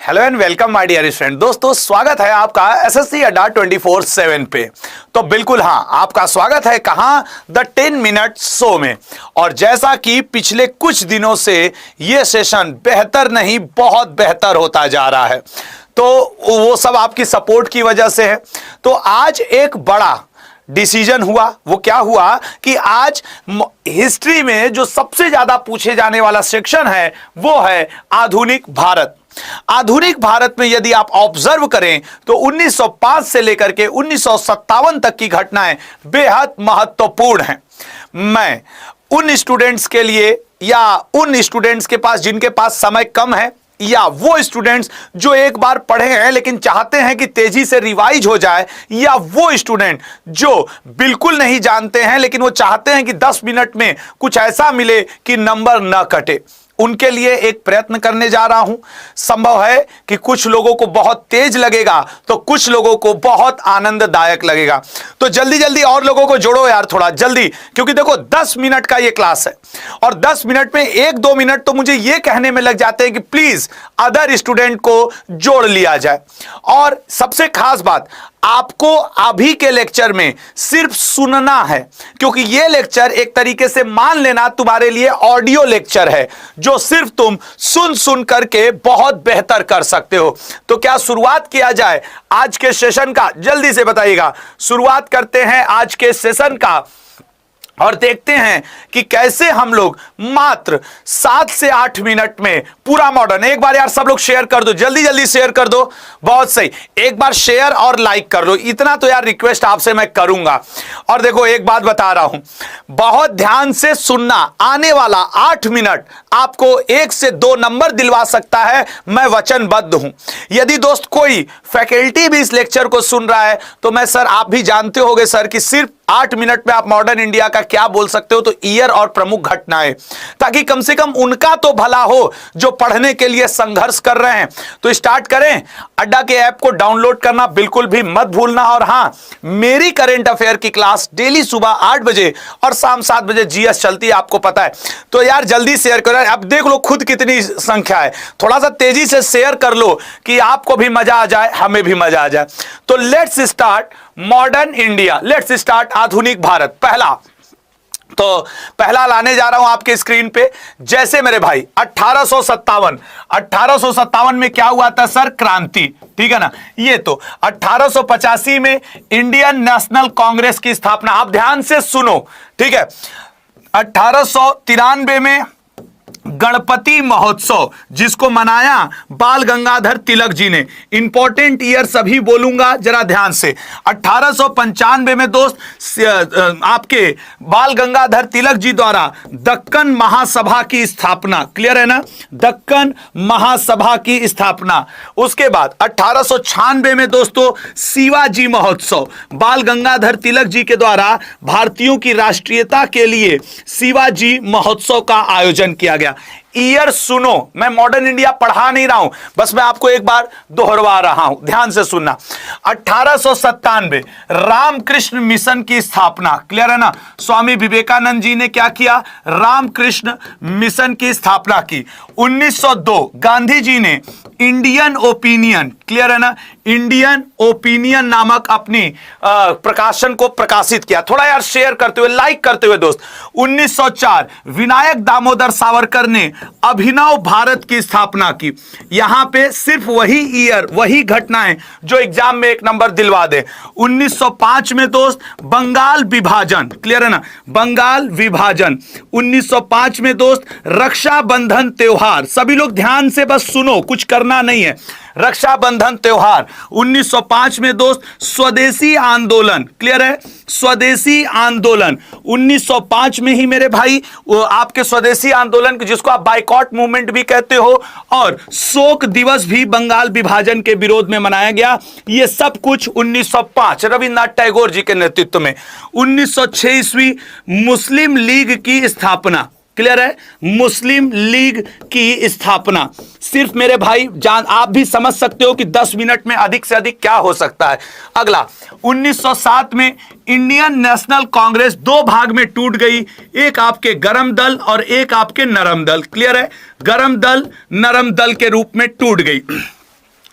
Hello and welcome my dear student. दोस्तों स्वागत है आपका एसएससी अड्डा 24/7 पे। तो बिल्कुल हाँ, आपका स्वागत है कहां, द 10 मिनट शो में। और जैसा कि पिछले कुछ दिनों से ये सेशन बेहतर नहीं बहुत बेहतर होता जा रहा है, तो वो सब आपकी सपोर्ट की वजह से है। तो आज एक बड़ा डिसीजन हुआ। वो क्या हुआ कि आज हिस्ट्री में जो सबसे ज्यादा पूछे जाने वाला सेक्शन है वो है आधुनिक भारत। आधुनिक भारत में यदि आप ऑब्जर्व करें तो 1905 से लेकर के 1957 तक की घटनाएं बेहद महत्वपूर्ण हैं। मैं उन स्टूडेंट्स के लिए या उन स्टूडेंट्स के पास जिनके पास समय कम है या वो स्टूडेंट्स जो एक बार पढ़े हैं लेकिन चाहते हैं कि तेजी से रिवाइज हो जाए, या वो स्टूडेंट जो बिल्कुल नहीं जानते हैं लेकिन वो चाहते हैं कि 10 मिनट में कुछ ऐसा मिले कि नंबर न कटे, उनके लिए एक प्रयत्न करने जा रहा हूं। संभव है कि कुछ लोगों को बहुत तेज लगेगा तो कुछ लोगों को बहुत आनंददायक लगेगा। तो जल्दी जल्दी और लोगों को जोड़ो यार, थोड़ा जल्दी, क्योंकि देखो 10 मिनट का ये क्लास है और 10 मिनट में 1-2 मिनट तो मुझे ये कहने में लग जाते हैं कि प्लीज अदर स्टूडेंट को जोड़ लिया जाए। और सबसे खास बात, आपको अभी के लेक्चर में सिर्फ सुनना है, क्योंकि यह लेक्चर एक तरीके से मान लेना तुम्हारे लिए ऑडियो लेक्चर है जो सिर्फ तुम सुन करके बहुत बेहतर कर सकते हो। तो क्या शुरुआत किया जाए आज के सेशन का? जल्दी से बताइएगा। शुरुआत करते हैं आज के सेशन का और देखते हैं कि कैसे हम लोग मात्र 7 से 8 मिनट में पूरा मॉडर्न। एक बार यार सब लोग शेयर कर दो, जल्दी जल्दी शेयर कर दो। बहुत सही, एक बार शेयर और लाइक कर दो, इतना तो यार रिक्वेस्ट आपसे मैं करूंगा। और देखो एक बात बता रहा हूं, बहुत ध्यान से सुनना। आने वाला 8 मिनट आपको 1 से 2 नंबर दिलवा सकता है, मैं वचनबद्ध हूं। यदि दोस्त कोई फैकल्टी भी इस लेक्चर को सुन रहा है तो मैं सर, आप भी जानते होंगे सर कि सिर्फ 8 मिनट में आप मॉडर्न इंडिया का क्या बोल सकते हो, तो ईयर और प्रमुख घटनाएं, ताकि कम से कम उनका तो भला हो जो पढ़ने के लिए संघर्ष कर रहे हैं। तो स्टार्ट करें। अड्डा के ऐप को डाउनलोड करना बिल्कुल भी मत भूलना। और हां, मेरी करंट अफेयर की क्लास डेली सुबह 8 बजे और शाम 7 बजे जीएस चलती है, आपको पता है। तो यार जल्दी शेयर करो। अब देख लो खुद कितनी संख्या है, थोड़ा सा तेजी से शेयर कर लो कि आपको भी मजा आ जाए, हमें भी मजा आ जाए। तो let's start modern India, let's start आधुनिक भारत। तो पहला लाने जा रहा हूं आपके स्क्रीन पे। जैसे मेरे भाई 1857 में क्या हुआ था सर? क्रांति, ठीक है ना। ये तो 1885 में इंडियन नेशनल कांग्रेस की स्थापना। आप ध्यान से सुनो, ठीक है। 1893 में गणपति महोत्सव, जिसको मनाया बाल गंगाधर तिलक जी ने। इंपॉर्टेंट ईयर सभी बोलूंगा, जरा ध्यान से। 1895 में दोस्त आपके बाल गंगाधर तिलक जी द्वारा दक्कन महासभा की स्थापना। क्लियर है ना? दक्कन महासभा की स्थापना। उसके बाद 1896 में दोस्तों शिवाजी महोत्सव, बाल गंगाधर तिलक जी के द्वारा भारतीयों की राष्ट्रीयता के लिए शिवाजी महोत्सव का आयोजन किया गया। ईयर सुनो, मैं मॉडर्न इंडिया पढ़ा नहीं रहा हूं, बस मैं आपको एक बार दोहरवा रहा हूं, ध्यान से सुनना। 1897 रामकृष्ण मिशन की स्थापना। क्लियर है ना? स्वामी विवेकानंद जी ने क्या किया? रामकृष्ण मिशन की स्थापना की। 1902 गांधी जी ने इंडियन ओपिनियन, क्लियर है ना, इंडियन ओपिनियन नामक अपनी प्रकाशन को प्रकाशित किया। थोड़ा यार शेयर करते हुए, लाइक करते हुए दोस्त। 1904 विनायक दामोदर सावरकर ने अभिनव भारत की स्थापना की। यहां पे सिर्फ वही ईयर, वही घटनाएं जो एग्जाम में 1 नंबर दिलवा दे। 1905 में दोस्त बंगाल विभाजन, क्लियर है ना, बंगाल विभाजन। 1905 में दोस्त रक्षाबंधन त्योहार। सभी लोग ध्यान से बस सुनो, कुछ करना नहीं है। रक्षाबंधन त्योहार 1905 में दोस्त। स्वदेशी आंदोलन, क्लियर है, स्वदेशी आंदोलन 1905 में ही मेरे भाई, वो आपके स्वदेशी आंदोलन जिसको आप बाइकॉट मूवमेंट भी कहते हो, और शोक दिवस भी बंगाल विभाजन के विरोध में मनाया गया। ये सब कुछ 1905 रविन्द्रनाथ टैगोर जी के नेतृत्व में। 1906 ईस्वी मुस्लिम लीग की स्थापना। क्लियर है? मुस्लिम लीग की स्थापना। सिर्फ मेरे भाई जान, आप भी समझ सकते हो कि 10 मिनट में अधिक से अधिक क्या हो सकता है। अगला 1907 में इंडियन नेशनल कांग्रेस 2 भाग में टूट गई, एक आपके गरम दल और एक आपके नरम दल। क्लियर है? गरम दल नरम दल के रूप में टूट गई।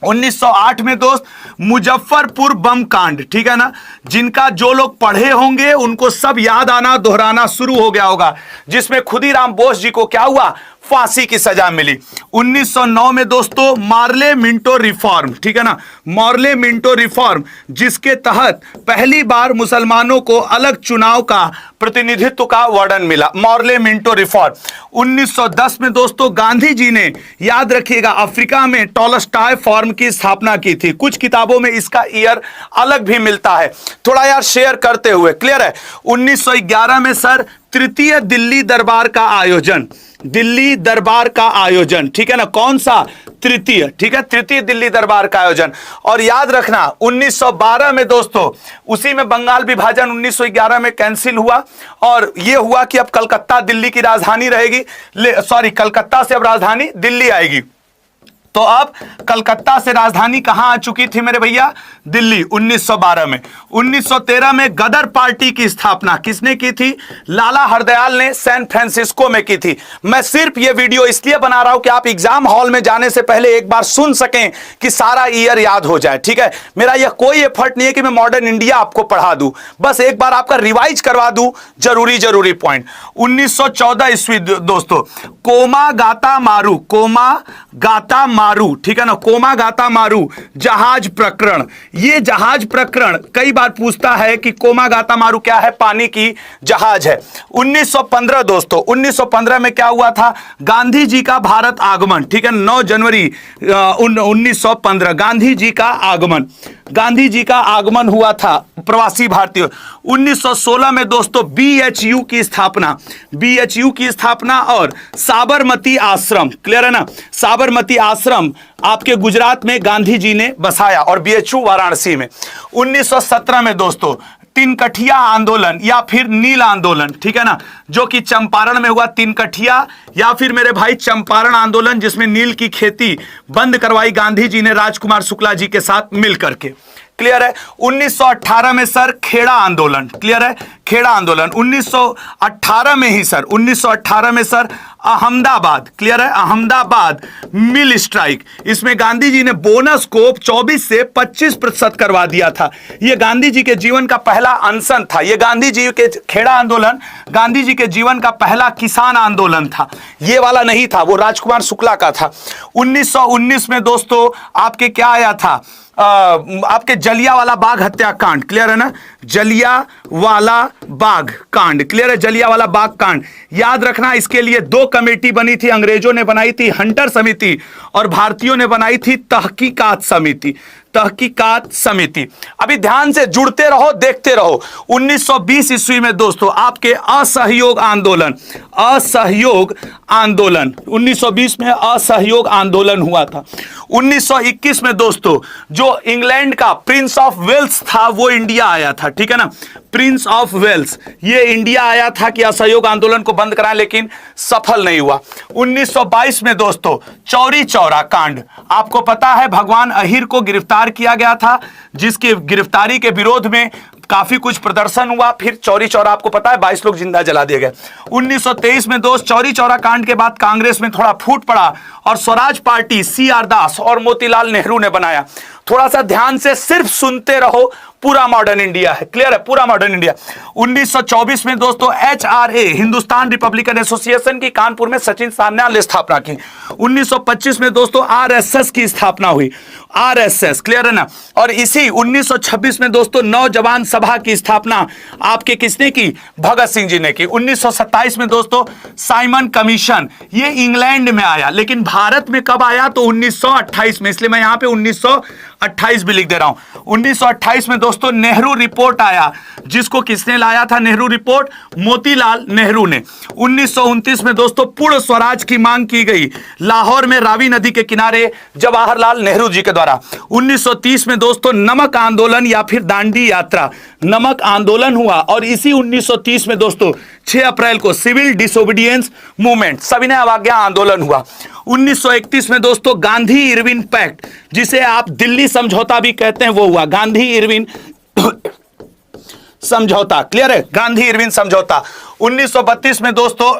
1908 में दोस्त मुजफ्फरपुर बम कांड, ठीक है ना, जिनका जो लोग पढ़े होंगे उनको सब याद आना दोहराना शुरू हो गया होगा, जिसमें खुदीराम बोस जी को क्या हुआ, फांसी की सजा मिली। 1909 में दोस्तों मार्ले मिंटो रिफॉर्म, ठीक है ना, मार्ले मिंटो रिफॉर्म, जिसके तहत पहली बार मुसलमानों को अलग चुनाव का प्रतिनिधित्व का वर्णन मिला, मार्ले मिंटो रिफॉर्म। 1910 में दोस्तों गांधी जी ने, याद रखिएगा, अफ्रीका में टॉलस्टॉय फॉर्म की स्थापना की थी। कुछ किताबों में इसका ईयर अलग भी मिलता है, थोड़ा यार शेयर करते हुए, क्लियर है। 1911 में सर तृतीय दिल्ली दरबार का आयोजन, दिल्ली दरबार का आयोजन, ठीक है ना, कौन सा, तृतीय, ठीक है, तृतीय दिल्ली दरबार का आयोजन। और याद रखना 1912 में दोस्तों, उसी में बंगाल विभाजन 1911 में कैंसिल हुआ और यह हुआ कि अब कलकत्ता दिल्ली की राजधानी रहेगी, सॉरी, कलकत्ता से अब राजधानी दिल्ली आएगी। तो अब कलकत्ता से राजधानी कहां आ चुकी थी मेरे भैया, दिल्ली, 1912 में। 1913 में गदर पार्टी की स्थापना किसने की थी, लाला हरदयाल ने सैन फ्रांसिस्को में की थी। मैं सिर्फ ये वीडियो इसलिए बना रहा हूं कि आप एग्जाम हॉल में जाने से पहले एक बार सुन सकें कि सारा ईयर याद हो जाए, ठीक है। मेरा यह कोई एफर्ट नहीं है कि मैं मॉडर्न इंडिया आपको पढ़ा दूं, बस एक बार आपका रिवाइज करवा दूं जरूरी पॉइंट। 1914 ईस्वी दोस्तों, कोमा गाता मारू, कोमा गाता मारू, ठीक है ना, कोमा गाता मारू जहाज प्रकरण। ये जहाज प्रकरण कई बार पूछता है कि कोमा गाता मारू क्या है, पानी की जहाज है। 1915 दोस्तों, 1915 में क्या हुआ था, गांधी जी का भारत आगमन, ठीक है, 9 जनवरी 1915 गांधी जी का आगमन, गांधी जी का आगमन हुआ था प्रवासी भारतीय। 1916 में दोस्तों BHU की स्थापना, BHU की स्थापना और साबरमती आश्रम, क्लियर है ना, साबरमती आश्रम आपके गुजरात में गांधी जी ने बसाया और BHU वाराणसी में। 1917 में दोस्तों तिनकठिया आंदोलन या फिर नील आंदोलन, ठीक है ना, जो कि चंपारण में हुआ, तिनकठिया या फिर मेरे भाई चंपारण आंदोलन, जिसमें नील की खेती बंद करवाई गांधी जी ने राजकुमार शुक्ला जी के साथ मिलकर के, क्लियर है। 1918 में सर खेड़ा आंदोलन, क्लियर है, खेड़ा आंदोलन 1918 में ही सर, 1918 में सर अहमदाबाद, क्लियर है, अहमदाबाद मिल स्ट्राइक, इसमें गांधी जी ने बोनस को 24 से 25% करवा दिया था। यह गांधी जी के जीवन का पहला अनशन था, यह गांधी जी के खेड़ा आंदोलन गांधी जी के जीवन का पहला किसान आंदोलन था, यह वाला नहीं था, वो राजकुमार शुक्ला का था। 1919 में दोस्तों आपके क्या आया था, आपके जलियांवाला बाग हत्याकांड, क्लियर है ना, जलियांवाला बाग कांड, क्लियर है, जलियांवाला बाग कांड। याद रखना इसके लिए 2 कमेटी बनी थी, अंग्रेजों ने बनाई थी हंटर समिति और भारतीयों ने बनाई थी तहकीकात समिति, तहकीकात समिति। अभी ध्यान से जुड़ते रहो, देखते रहो। 1920 ईस्वी में दोस्तों आपके असहयोग आंदोलन, असहयोग आंदोलन 1920 में असहयोग आंदोलन हुआ था। 1921 में दोस्तों जो इंग्लैंड का प्रिंस ऑफ वेल्स था वो इंडिया आया था, ठीक है ना, प्रिंस ऑफ वेल्स ये इंडिया आया था कि असहयोग आंदोलन को बंद कराएं, लेकिन सफल नहीं हुआ। 1922 में दोस्तों चौरी चौरा कांड, आपको पता है भगवान अहिर को गिरफ्तार किया गया था, जिसकी गिरफ्तारी के विरोध में काफी कुछ प्रदर्शन हुआ, फिर चौरी चौरा आपको पता है 22 लोग जिंदा जला दिए गए। 1923 में दोस्त चौरी चौरा कांड के बाद कांग्रेस में थोड़ा फूट पड़ा और स्वराज पार्टी CR दास और मोतीलाल नेहरू ने बनाया। थोड़ा सा ध्यान से सिर्फ सुनते रहो, पूरा मॉडर्न इंडिया है, क्लियर है, पूरा मॉडर्न इंडिया। 1924 में दोस्तों HRA हिंदुस्तान रिपब्लिकन एसोसिएशन की कानपुर में सचिन सान्याल ने स्थापना की। 1925 में दोस्तों RSS की स्थापना हुई, RSS, क्लियर है ना। और इसी 1926 में दोस्तों नौजवान सभा की स्थापना आपके किसने की, भगत सिंह जी ने की। 1927 में दोस्तों साइमन कमीशन, ये इंग्लैंड में आया, लेकिन भारत में कब आया तो 1928 में, इसलिए मैं यहां पे 1928 भी लिख दे रहा हूं। 1928 में दोस्तों नेहरू रिपोर्ट आया, जिसको किसने लाया था, नेहरू रिपोर्ट मोतीलाल नेहरू ने। 1929 में दोस्तों पूर्ण स्वराज की मांग की गई लाहौर में रावी नदी के किनारे जवाहरलाल नेहरू जी के द्वारा। 1930 में दोस्तों नमक आंदोलन या फिर दांडी यात्रा, नमक आंदोलन हुआ और इसी 1930 में दोस्तों 6 अप्रैल को सिविल डिसोबीडियंस मूवमेंट, सविनय अवज्ञा आंदोलन हुआ। 1931 में दोस्तों गांधी इरविन पैक्ट, जिसे आप दिल्ली समझौता भी कहते हैं, वो हुआ गांधी इरविन समझौता, क्लियर है, गांधी इरविन समझौता। 1932 में दोस्तों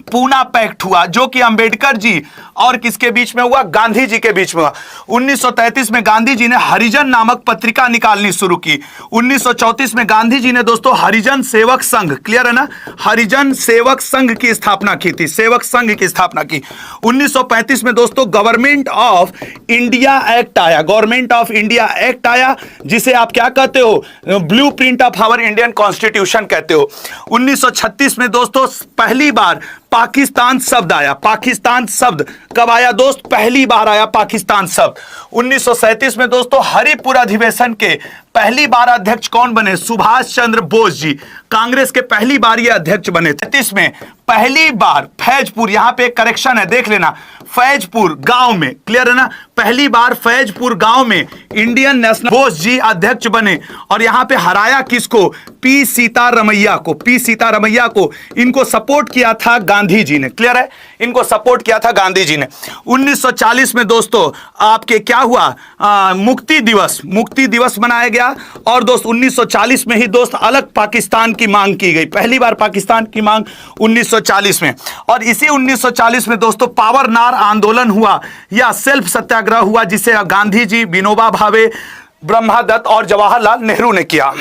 पूना पैक्ट हुआ, जो कि अंबेडकर जी और किसके बीच में हुआ? गांधी जी के बीच में हुआ। 1933 में गांधी जी ने हरिजन नामक पत्रिका निकालनी शुरू की। 1934 में गांधी जी ने दोस्तों हरिजन सेवक संघ, क्लियर है ना, हरिजन सेवक संघ की स्थापना की थी, सेवक संघ की स्थापना की। 1935 में दोस्तों गवर्नमेंट ऑफ इंडिया एक्ट आया, गवर्नमेंट ऑफ इंडिया एक्ट आया, जिसे आप क्या कहते हो? Blueprint of our Indian constitution कहते हो। 1936 में दोस्तों पहली बार पाकिस्तान शब्द आया। पाकिस्तान शब्द कब आया दोस्त? पहली बार आया पाकिस्तान शब्द। 1937 में दोस्तों हरिपुर अधिवेशन के पहली बार अध्यक्ष कौन बने? सुभाष चंद्र बोस जी, कांग्रेस के पहली बार ये अध्यक्ष बने। 33 में पहली बार फैजपुर, यहां पे एक करेक्शन है, देख लेना, फैजपुर गांव में, क्लियर है ना, पहली बार फैजपुर गांव में इंडियन नेशनल बोस जी अध्यक्ष बने। और यहां पे हराया किसको? पी सीतारमैया को, पी सीतारमैया को। इनको सपोर्ट किया था गांधी जी ने, क्लियर है, इनको सपोर्ट किया था गांधी जी ने। 1940 में दोस्तों आपके क्या हुआ? मुक्ति दिवस, मुक्ति दिवस मनाया गया। और दोस्त 1940 में ही दोस्त अलग पाकिस्तान की मांग की गई, पहली बार पाकिस्तान की मांग 1940 में। और इसी 1940 में दोस्तों पावरनार आंदोलन हुआ या सेल्फ सत्याग्रह हुआ, जिसे गांधी जी, विनोबा भावे, ब्रह्मदत्त और जवाहरलाल नेहरू ने किया।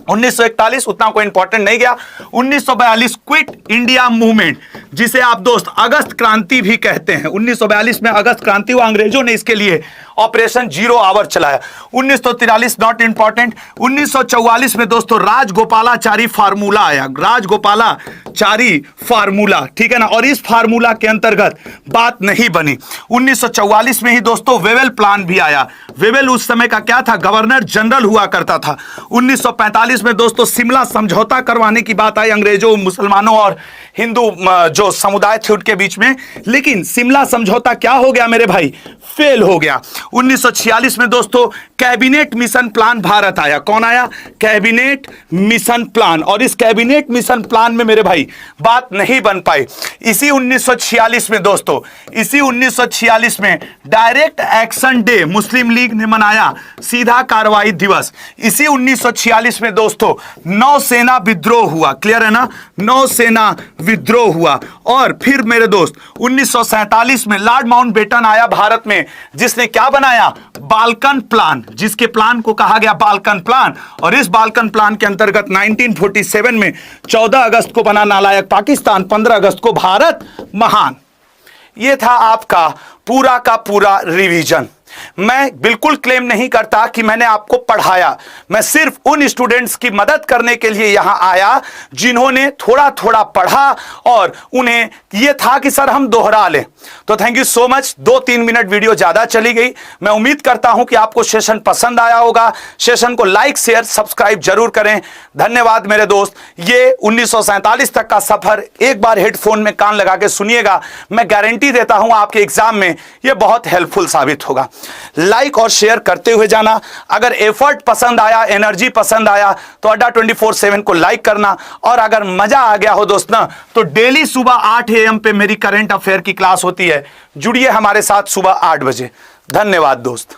1941 उतना कोई इंपॉर्टेंट नहीं गया। 1942 क्विट इंडिया मूवमेंट, जिसे आप दोस्त अगस्त क्रांति भी कहते हैं। 1942 में अगस्त क्रांति हुआ, अंग्रेजों ने इसके लिए ऑपरेशन जीरो आवर चलाया। 1943 नॉट इंपॉर्टेंट। 1944 में दोस्तों राजगोपालाचारी फार्मूला आया, राजगोपालाचारी फार्मूला, ठीक है ना, और इस फार्मूला के अंतर्गत बात नहीं बनी। 1944 में ही दोस्तों वेवेल प्लान भी आया। वेवेल उस समय का क्या था? गवर्नर जनरल हुआ करता था। 1945 में दोस्तों शिमला समझौता करवाने की बात आई अंग्रेजों, मुसलमानों और हिंदू जो समुदाय थे उनके बीच में, लेकिन शिमला समझौता क्या हो गया मेरे भाई? फेल हो गया। 1946 में दोस्तों कैबिनेट मिशन प्लान भारत आया। कौन आया? Cabinet mission plan. और इस कैबिनेट मिशन प्लान में मेरे भाई बात नहीं बन पाई। इसी 1946 में दोस्तों, इसी 1946 में डायरेक्ट एक्शन डे मुस्लिम लीग ने मनाया, सीधा कार्रवाई दिवस। इसी 1946 में दोस्तों नौसेना विद्रोह हुआ, क्लियर है ना, नौसेना विद्रोह हुआ। और फिर मेरे दोस्त 1947 में लॉर्ड माउंटबेटन आया भारत में, जिसने क्या बनाया? बाल्कन प्लान, जिसके प्लान को कहा गया बाल्कन प्लान। और इस बाल्कन प्लान के अंतर्गत 1947 में 14 अगस्त को बना नालायक पाकिस्तान, 15 अगस्त को भारत महान। यह था आपका पूरा का पूरा रिवीजन। मैं बिल्कुल क्लेम नहीं करता कि मैंने आपको पढ़ाया, मैं सिर्फ उन स्टूडेंट्स की मदद करने के लिए यहां आया जिन्होंने थोड़ा थोड़ा पढ़ा और उन्हें यह था कि सर हम दोहरा लें। तो thank you so much. 2-3 minute video ज्यादा चली गई। मैं उम्मीद करता हूं कि आपको सेशन पसंद आया होगा। सेशन को लाइक, शेयर, सब्सक्राइब जरूर करें। धन्यवाद मेरे दोस्त। ये 1947 तक का सफर एक बार हेडफोन में कान लगा के सुनिएगा, मैं गारंटी देता हूं आपके एग्जाम में यह बहुत हेल्पफुल साबित होगा। लाइक और शेयर करते हुए जाना। अगर एफर्ट पसंद आया, एनर्जी पसंद आया तो अड्डा 24/7 को लाइक करना। और अगर मजा आ गया हो दोस्त ना, तो डेली सुबह 8 AM पे मेरी करंट अफेयर की क्लास होती है, जुड़िए हमारे साथ सुबह 8 बजे। धन्यवाद दोस्त।